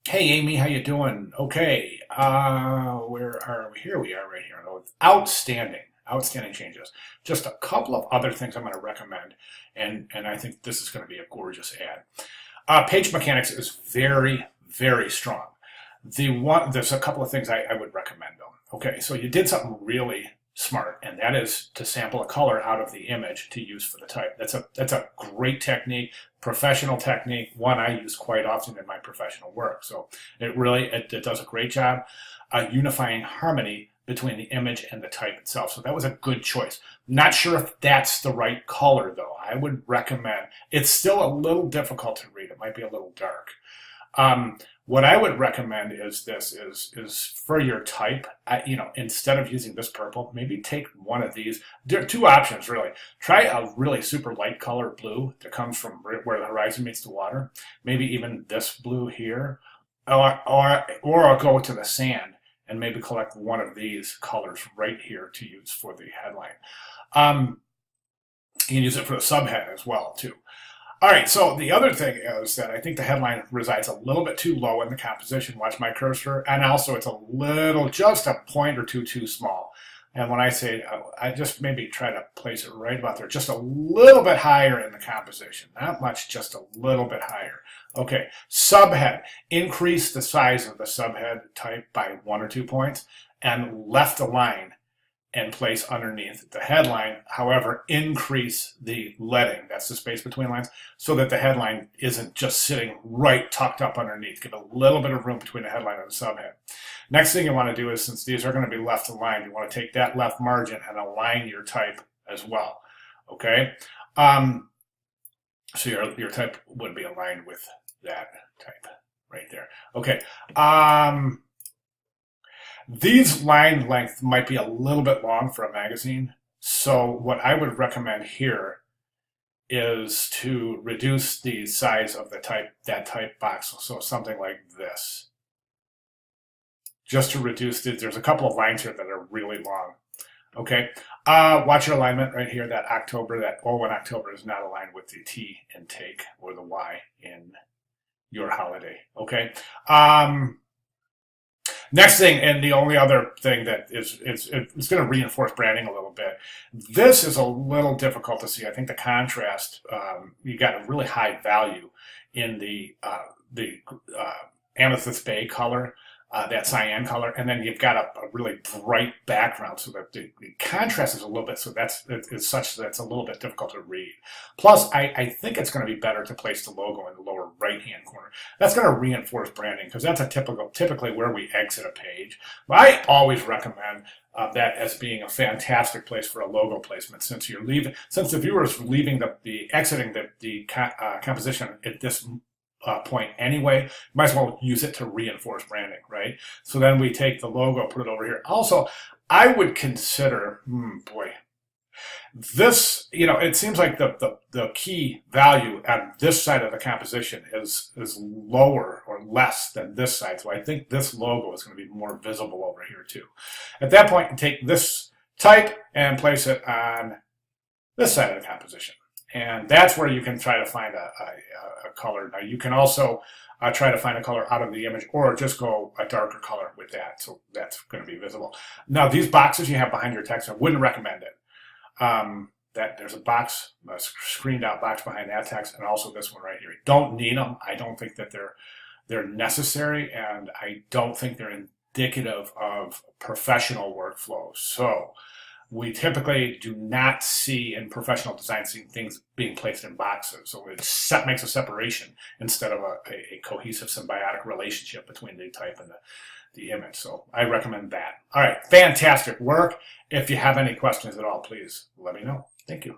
Hey Amy, how you doing? Okay, where are we? Here we are, right here. Outstanding, outstanding changes. Just a couple of other things I'm going to recommend, and I think this is going to be a gorgeous ad. Page Mechanics is very, very strong. There's a couple of things I would recommend though. Okay, so you did something really smart, and that is to sample a color out of the image to use for the type. That's a great technique, professional technique, one I use quite often in my professional work. So it does a great job unifying harmony between the image and the type itself. So that was a good choice. Not sure if that's the right color though. I would recommend, it's still a little difficult to read. It might be a little dark. What I would recommend is this is for your type. Instead of using this purple, maybe take one of these. There are two options really. Try a really super light color blue that comes from where the horizon meets the water. Maybe even this blue here, or I'll go to the sand and maybe collect one of these colors right here to use for the headline. You can use it for the subhead as well too. All right, so the other thing is that I think the headline resides a little bit too low in the composition. Watch my cursor. And also it's just a point or two too small. And when I say, I just maybe try to place it right about there, just a little bit higher in the composition. Not much, just a little bit higher. Okay, subhead. Increase the size of the subhead type by 1 or 2 points and left align and place underneath the headline. However, increase the leading, that's the space between lines, so that the headline isn't just sitting right tucked up underneath. Give a little bit of room between the headline and the subhead. Next thing you want to do is, since these are going to be left aligned, you want to take that left margin and align your type as well. Okay? So your type would be aligned with that type right there. Okay. These line length might be a little bit long for a magazine. So what I would recommend here is to reduce the size of that type box. So something like this. Just to reduce there's a couple of lines here that are really long. Okay. Watch your alignment right here. That O in October is not aligned with the T in take or the Y in your holiday. Okay. Next thing, and the only other thing that it's going to reinforce branding a little bit. This is a little difficult to see. I think the contrast, you got a really high value in the amethyst bay color, that cyan color, and then you've got a really bright background, so that the contrast is a little bit, so it's such that it's a little bit difficult to read. Plus, I think it's going to be better to place the logo in the lower right-hand corner. That's going to reinforce branding, because that's typically where we exit a page. But I always recommend that as being a fantastic place for a logo placement, since the viewer is exiting the composition at this point anyway, might as well use it to reinforce branding, right? So then we take the logo, put it over here. Also, I would consider, this, it seems like the key value at this side of the composition is lower or less than this side. So I think this logo is going to be more visible over here too. At that point, take this type and place it on this side of the composition. And that's where you can try to find a color. Now you can also try to find a color out of the image, or just go a darker color with that. So that's going to be visible. Now these boxes you have behind your text, I wouldn't recommend it. That there's a screened out box behind that text, and also this one right here. Don't need them. I don't think that they're necessary, and I don't think they're indicative of professional workflow. So we typically do not see in professional design things being placed in boxes. So it makes a separation instead of a cohesive symbiotic relationship between the type and the image. So I recommend that. All right, fantastic work. If you have any questions at all, please let me know. Thank you.